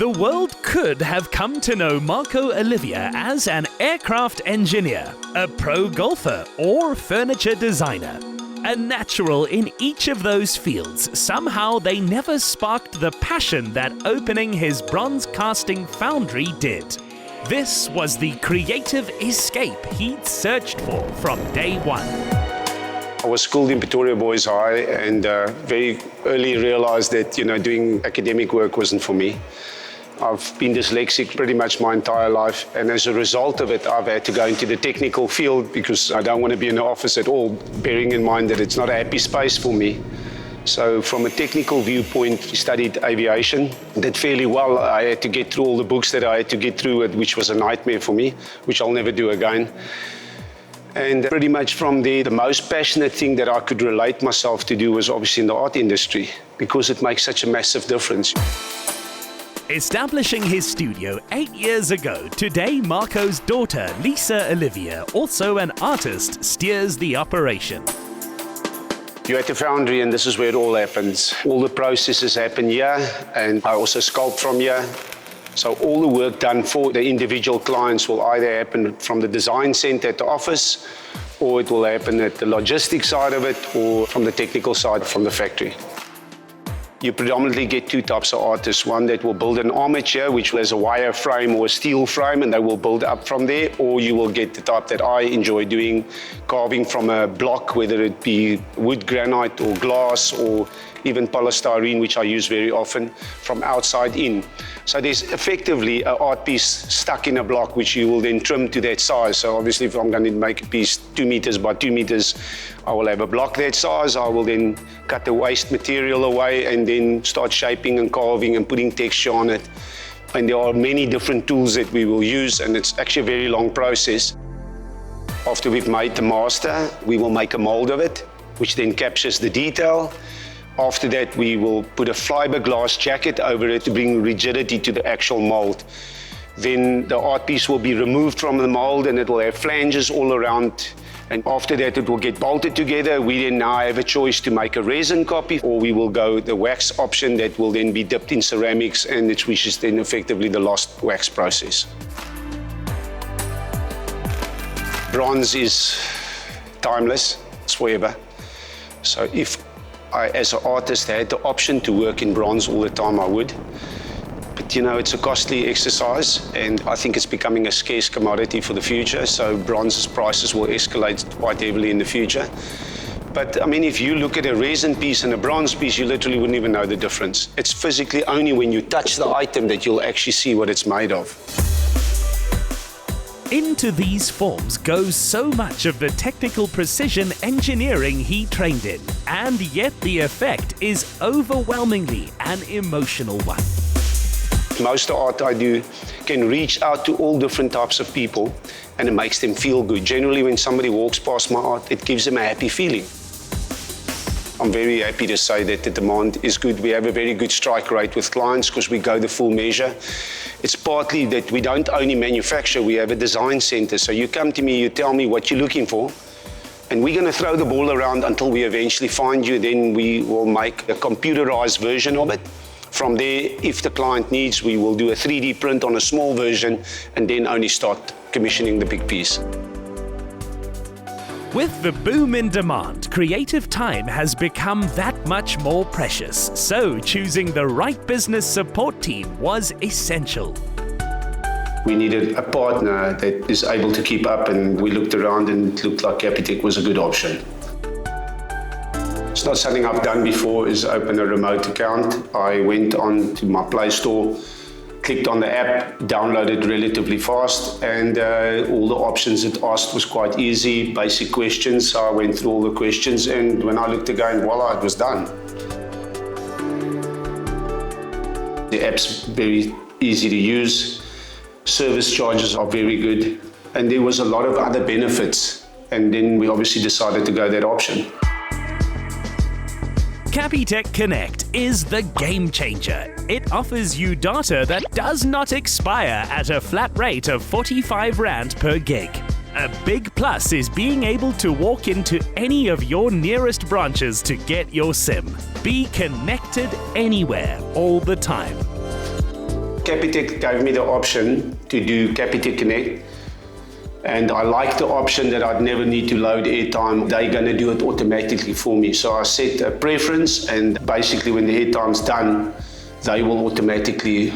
The world could have come to know Marco Olivier as an aircraft engineer, a pro golfer, or furniture designer. A natural in each of those fields, somehow they never sparked the passion that opening his bronze casting foundry did. This was the creative escape he'd searched for from day one. I was schooled in Pretoria Boys High and very early realized that, doing academic work wasn't for me. I've been dyslexic pretty much my entire life, and as a result of it, I've had to go into the technical field because I don't want to be in the office at all, bearing in mind that it's not a happy space for me. So from a technical viewpoint, I studied aviation, did fairly well. I had to get through all the books that I had to get through, which was a nightmare for me, which I'll never do again. And pretty much from there, the most passionate thing that I could relate myself to do was obviously in the art industry, because it makes such a massive difference. Establishing his studio 8 years ago, today Marco's daughter, Lisa Olivier, also an artist, steers the operation. You're at the foundry and this is where it all happens. All the processes happen here, and I also sculpt from here. So all the work done for the individual clients will either happen from the design center at the office, or it will happen at the logistics side of it, or from the technical side from the factory. You predominantly get two types of artists. One that will build an armature, which has a wire frame or a steel frame, and they will build up from there. Or you will get the type that I enjoy doing, carving from a block, whether it be wood, granite, or glass, or even polystyrene, which I use very often, from outside in. So there's effectively an art piece stuck in a block, which you will then trim to that size. So obviously, if I'm going to make a piece 2 meters by 2 meters, I will have a block that size. I will then cut the waste material away and then start shaping and carving and putting texture on it. And there are many different tools that we will use, and it's actually a very long process. After we've made the master, we will make a mold of it, which then captures the detail. After that, we will put a fiberglass jacket over it to bring rigidity to the actual mold. Then the art piece will be removed from the mold and it will have flanges all around. And after that, it will get bolted together. We then now have a choice to make a resin copy, or we will go the wax option that will then be dipped in ceramics, and which is then effectively the lost wax process. Bronze is timeless, it's forever. So if I, as an artist, had the option to work in bronze all the time, I would. But it's a costly exercise, and I think it's becoming a scarce commodity for the future, so bronze's prices will escalate quite heavily in the future. But I mean, if you look at a resin piece and a bronze piece, you literally wouldn't even know the difference. It's physically only when you touch the item that you'll actually see what it's made of. Into these forms goes so much of the technical precision engineering he trained in, and yet the effect is overwhelmingly an emotional one. Most of the art I do can reach out to all different types of people, and it makes them feel good. Generally, when somebody walks past my art, it gives them a happy feeling. I'm very happy to say that the demand is good. We have a very good strike rate with clients because we go the full measure. It's partly that we don't only manufacture, we have a design center. So you come to me, you tell me what you're looking for, and we're going to throw the ball around until we eventually find you. Then we will make a computerized version of it. From there, if the client needs, we will do a 3D print on a small version and then only start commissioning the big piece. With the boom in demand, creative time has become that much more precious. So choosing the right business support team was essential. We needed a partner that is able to keep up, and we looked around and it looked like Capitec was a good option. It's not something I've done before, is open a remote account. I went on to my Play Store, clicked on the app, downloaded relatively fast, and all the options it asked was quite easy, basic questions. So I went through all the questions, and when I looked again, voila, it was done. The app's very easy to use. Service charges are very good, and there was a lot of other benefits, and then we obviously decided to go that option. Capitec Connect is the game changer. It offers you data that does not expire at a flat rate of 45 Rand per gig. A big plus is being able to walk into any of your nearest branches to get your SIM. Be connected anywhere, all the time. Capitec gave me the option to do Capitec Connect. And I like the option that I'd never need to load airtime. They're going to do it automatically for me. So I set a preference, and basically when the airtime's done, they will automatically,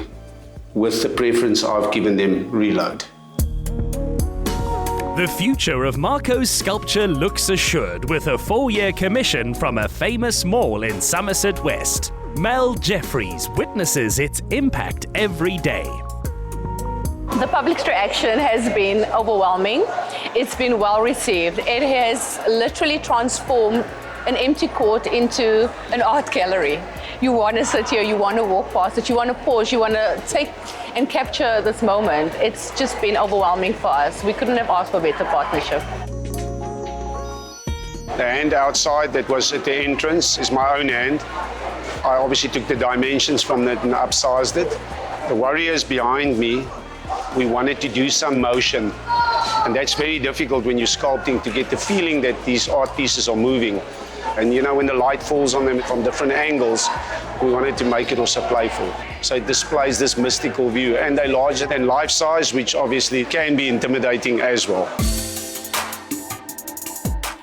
with the preference I've given them, reload. The future of Marco's sculpture looks assured with a 4-year commission from a famous mall in Somerset West. Mel Jeffries witnesses its impact every day. The public's reaction has been overwhelming. It's been well received. It has literally transformed an empty court into an art gallery. You want to sit here, you want to walk past it, you want to pause, you want to take and capture this moment. It's just been overwhelming for us. We couldn't have asked for a better partnership. The hand outside that was at the entrance is my own hand. I obviously took the dimensions from it and upsized it. The warriors behind me, we wanted to do some motion, and that's very difficult when you're sculpting, to get the feeling that these art pieces are moving. And you know, when the light falls on them from different angles, we wanted to make it also playful. So it displays this mystical view, and they're larger than life size, which obviously can be intimidating as well.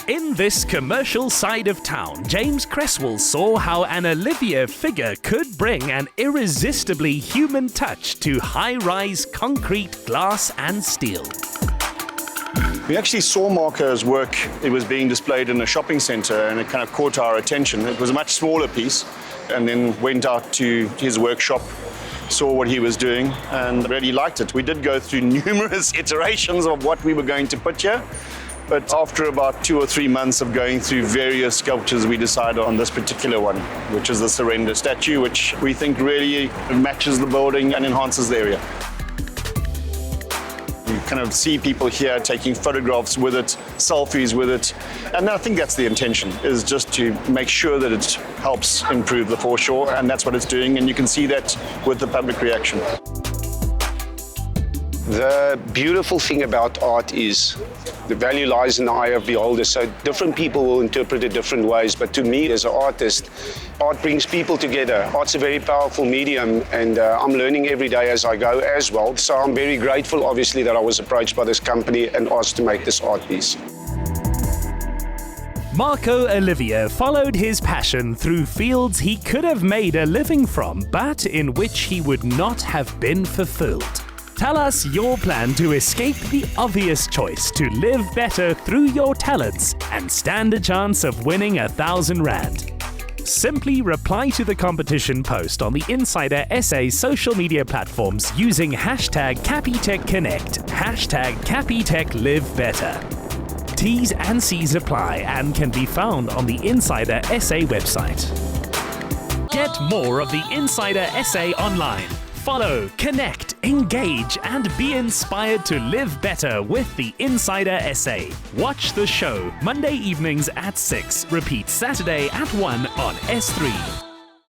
In this commercial side of town, James Cresswell saw how an Olivier figure could bring an irresistibly human touch to high-rise concrete, glass and steel. We actually saw Marco's work. It was being displayed in a shopping centre, and it kind of caught our attention. It was a much smaller piece, and then went out to his workshop, saw what he was doing, and really liked it. We did go through numerous iterations of what we were going to put here. But after about 2 or 3 months of going through various sculptures, we decided on this particular one, which is the surrender statue, which we think really matches the building and enhances the area. You kind of see people here taking photographs with it, selfies with it, and I think that's the intention, is just to make sure that it helps improve the foreshore, and that's what it's doing, and you can see that with the public reaction. The beautiful thing about art is the value lies in the eye of the beholder. So different people will interpret it different ways. But to me, as an artist, art brings people together. Art's a very powerful medium, and I'm learning every day as I go as well. So I'm very grateful, obviously, that I was approached by this company and asked to make this art piece. Marco Olivier followed his passion through fields he could have made a living from, but in which he would not have been fulfilled. Tell us your plan to escape the obvious choice to live better through your talents and stand a chance of winning R1,000. Simply reply to the competition post on the Insider SA social media platforms using hashtag Capitec Connect, hashtag Capitec Live Better. T's and C's apply and can be found on the Insider SA website. Get more of the Insider SA online. Follow, connect, engage, and be inspired to live better with the Insider SA. Watch the show Monday evenings at 6, repeat Saturday at 1 on S3.